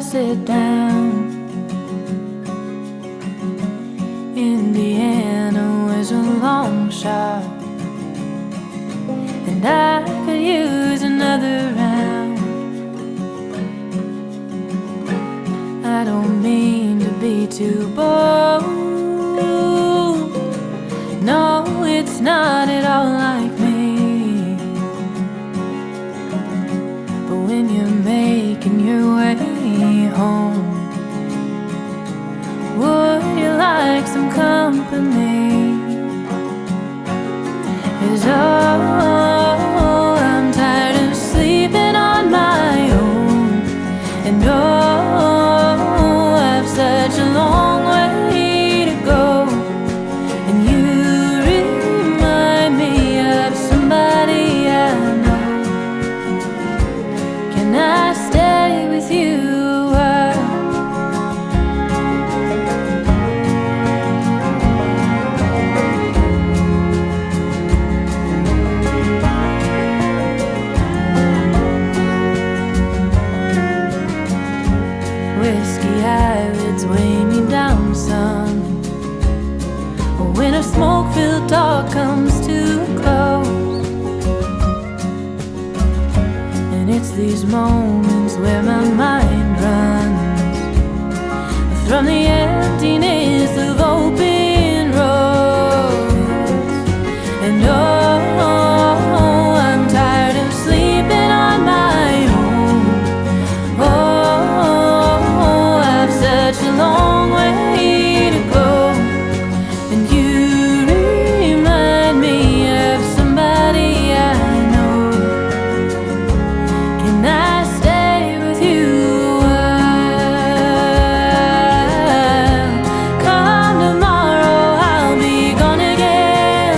sit down. Indiana was a long shot, and I could use another round. I don't mean to be too bold, no, it's not at all like me. But when you're making your way home, would you like some company? 'Cause oh, I'm tired of sleeping on my own, and oh, I've such a long way to go. And you remind me of somebody I know. Can I stay with you? Weigh me down, son. When a smoke-filled talk comes too close, and it's these moments where my mind runs from the emptiness of open roads. And oh, I'm tired of sleeping on my own. Such a long way to go, and you remind me of somebody I know. Can I stay with you a while? Come tomorrow, I'll be gone again,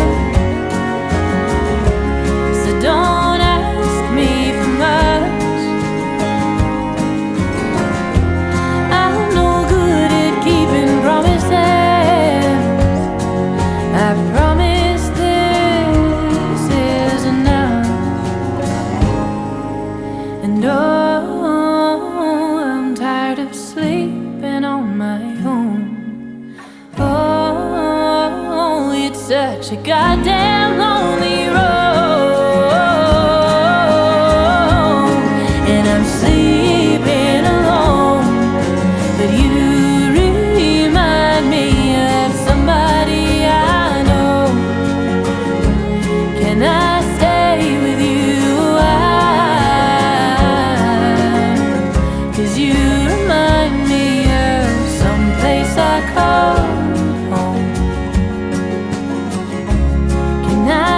so don't ask me for much. I promise this is enough. And oh, I'm tired of sleeping on my own. Oh, it's such a goddamn lonely road, and I'm sleeping alone. But you remind me of somebody I know. Can I stay with you a while? 'Cause you remind me of someplace I call home. Can I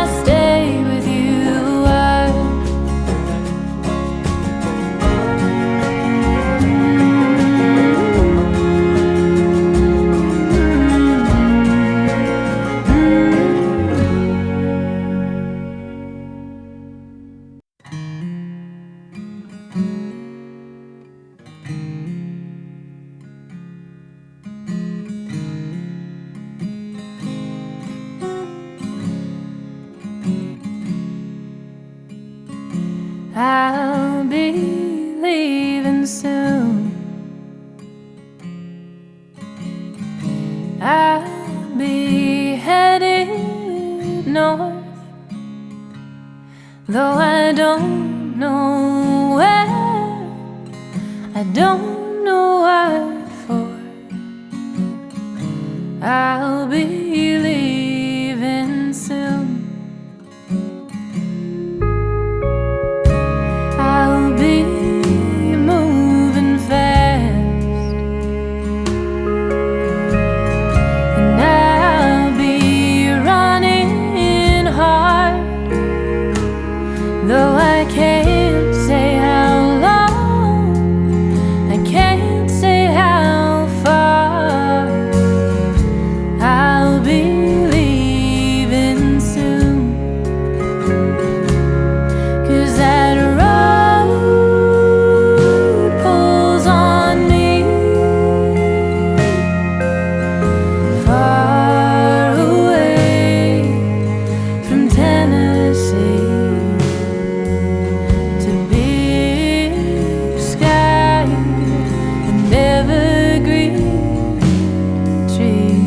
I'll be headed north, though I don't know where, I don't know what for. I'll be leaving soon. I'll be moving fast, and I'll be running hard, though I can't say how long, I can't say how far. I'll be leaving soon, 'cause that road pulls on me far away from Tennessee to big sky and evergreen trees.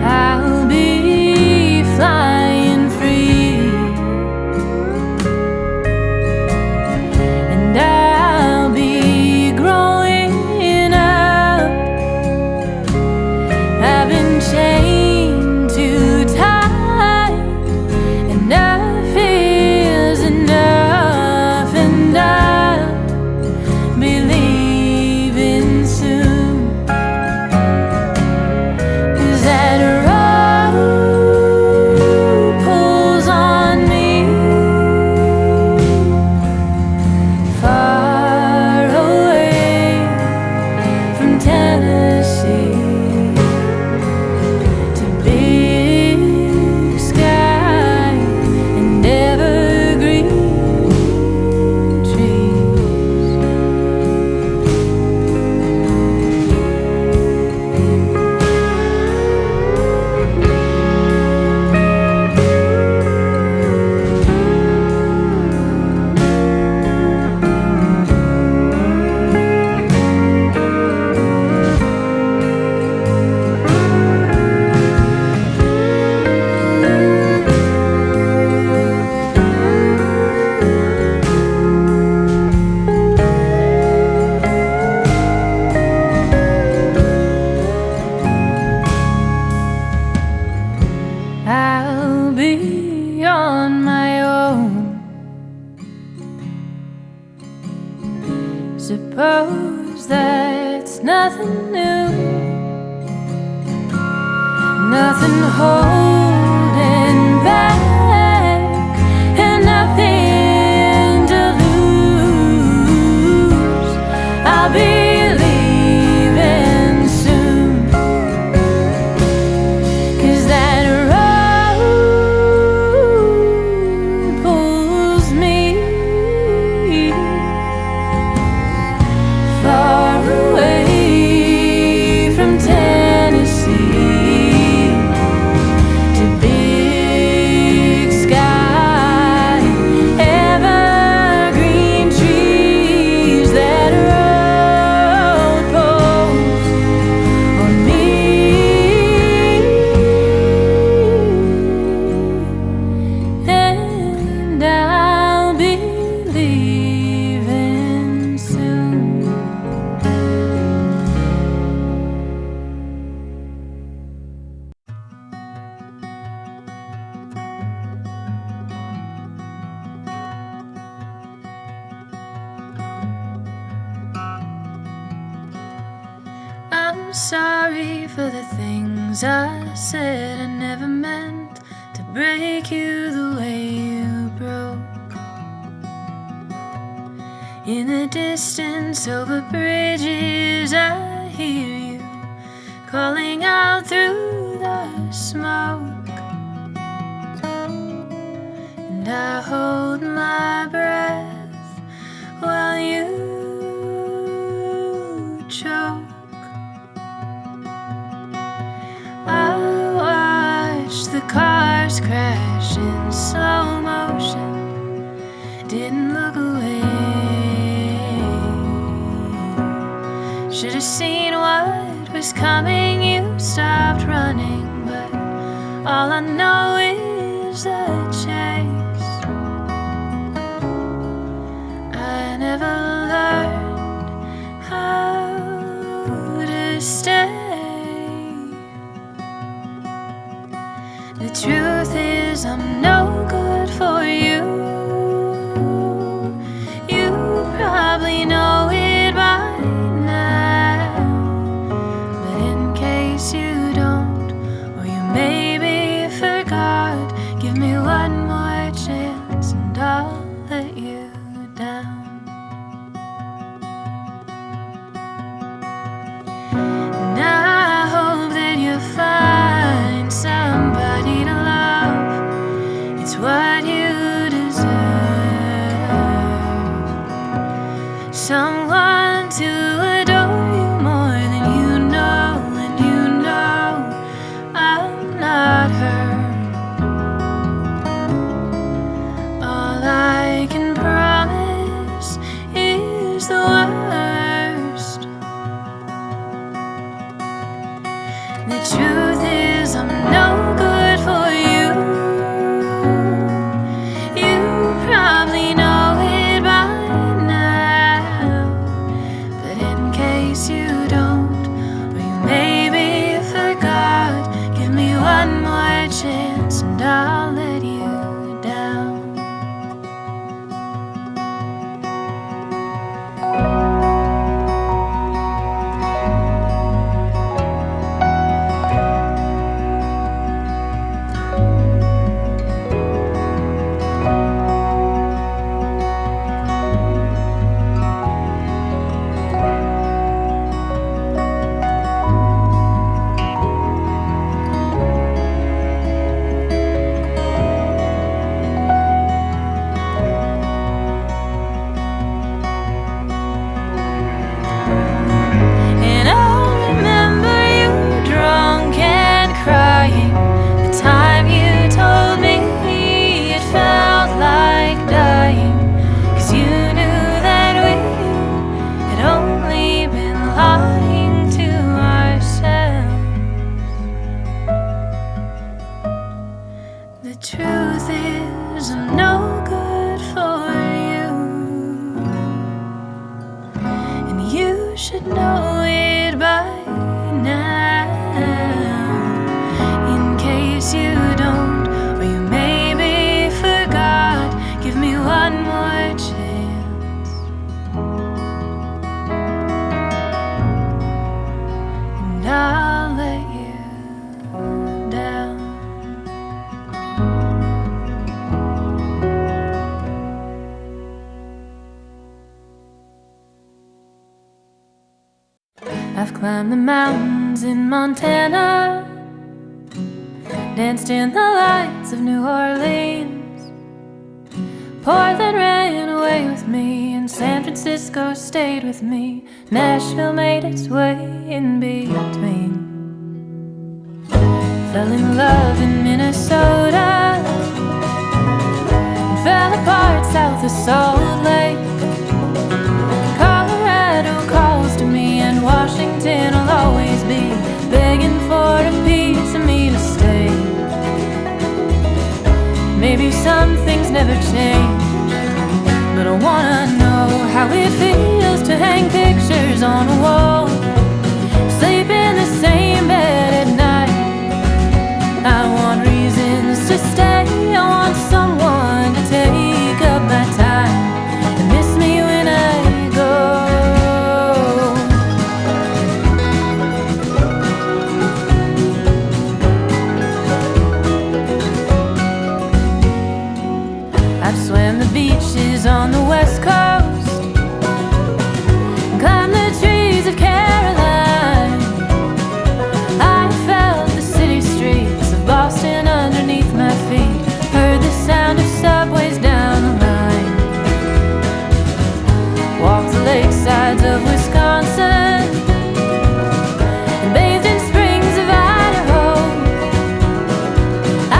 I'll be flying free, and I'll be growing up. I've been chained too tight, enough is enough, and I'll be leaving soon, 'cause that road pulls on me far away from Tennessee to big sky and evergreen trees. I'll be on my own. Suppose that's nothing new, nothing holding back, and nothing to lose. I'll be leaving soon, 'cause that road pulls me far away from Tennessee to big sky, evergreen trees. That road pulls on me, and I'll be leaving soon. I'm sorry for the things I said. I never meant to break you the way you broke. In the distance over bridges, I hear you calling out through the smoke, and I hold my breath while you choke. I watch the cars crash in slow motion, didn't Should have seen what was coming, you stopped running, but all I know is the chase. I never learned how to stay. The truth is I'm no good for you. You probably know it by now, but in case you don't, or you maybe forgot, give me one more chance and I'll let you down. And I hope that you find somebody to love. It's what you deserve. Someone to adore you more than you know, and you know I'm not her. All I can promise is the worst. The truth is I'm no good for you. You probably know it by now, but in case you don't, or you maybe forgot, give me one more chance and I'll let you down. And I remember you drunk and crying the time you told me it felt like dying, 'cause you knew that we had only been lying to ourselves. The truth is I'm no good for you, and you should know it by now. In case you don't, or you maybe forgot, give me one more chance and I'll let you down. I've climbed the mountains in Montana, danced in the lights of New Orleans. Portland ran away with me, and San Francisco stayed with me. Nashville made its way in between. Fell in love in Minnesota and fell apart south of Salt Lake. Colorado calls to me, and Washington will always be begging for a piece of me to stay. Maybe some things never change, but I wanna know how it feels to hang pictures on a wall, sleep in the same bed at night. I want reasons to stay, I want someone to take up my time and miss me when I go. I've swam the beaches on the West Coast, climbed the trees of Caroline. I felt the city streets of Boston underneath my feet, heard the sound of subways down the line. Walked the lakesides of Wisconsin and bathed in springs of Idaho.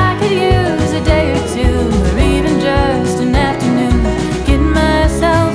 I could use a day or two, or even just an afternoon, getting myself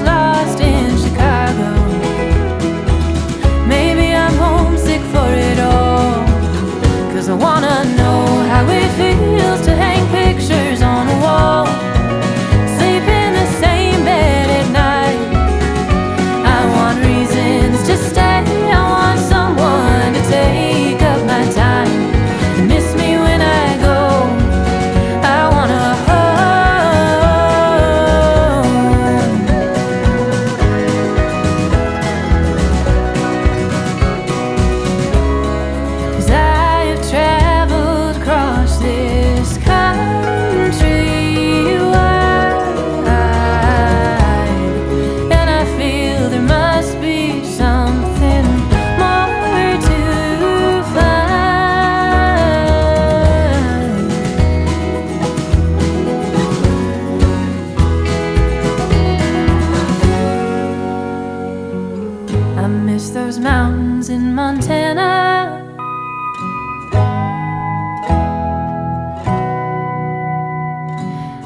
in Montana.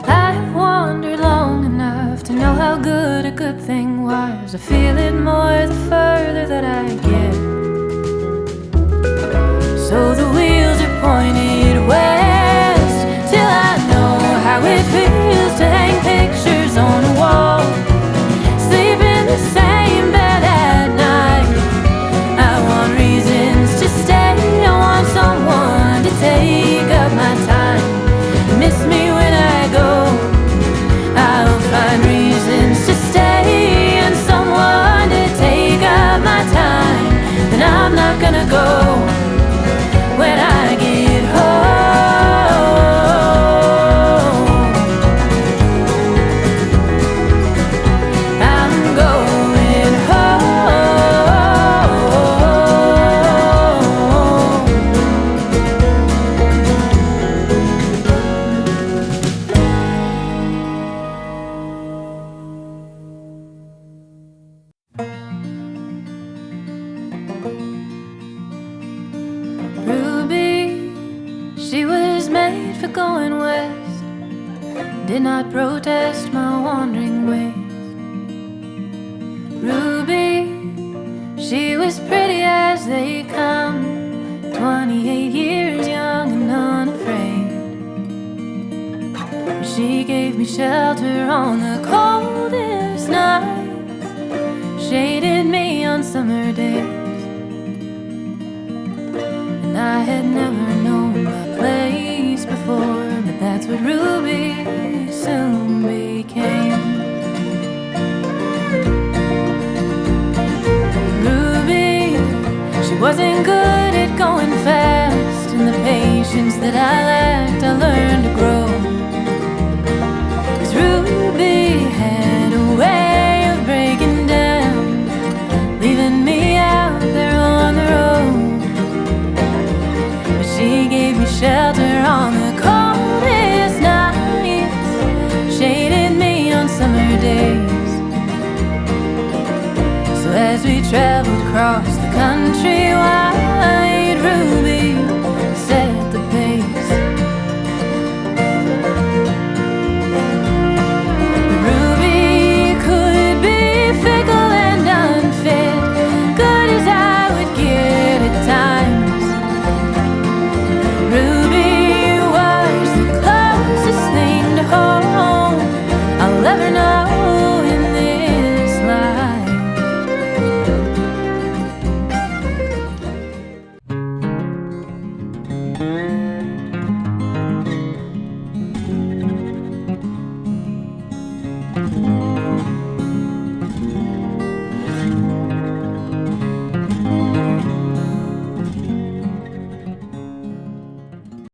I've wandered long enough to know how good a good thing was. I feel it more the further that I get. So the wheels are pointed west, till I know how it feels to hang pictures on a wall, sleep in the same bed at night. I want reasons to stay, I want someone to take up my time. Miss me when I go, I'll find reasons to stay and someone to take up my time. Then I'm not gonna go when I get home. I'm going home. Ruby, she was made for going west, did not protest my wandering ways. Ruby, she was pretty as they come, 28 years young and unafraid. She gave me shelter on the coldest nights, shaded me on summer days. And I had never known my place before, but that's what Ruby soon became. Ruby, she wasn't good at going fast, and the patience that I lacked I learned to grow. 'Cause Ruby had a way of breaking down, leaving me out there on the road. She gave me shelter on the coldest nights, shaded me on summer days. So as we traveled across the country,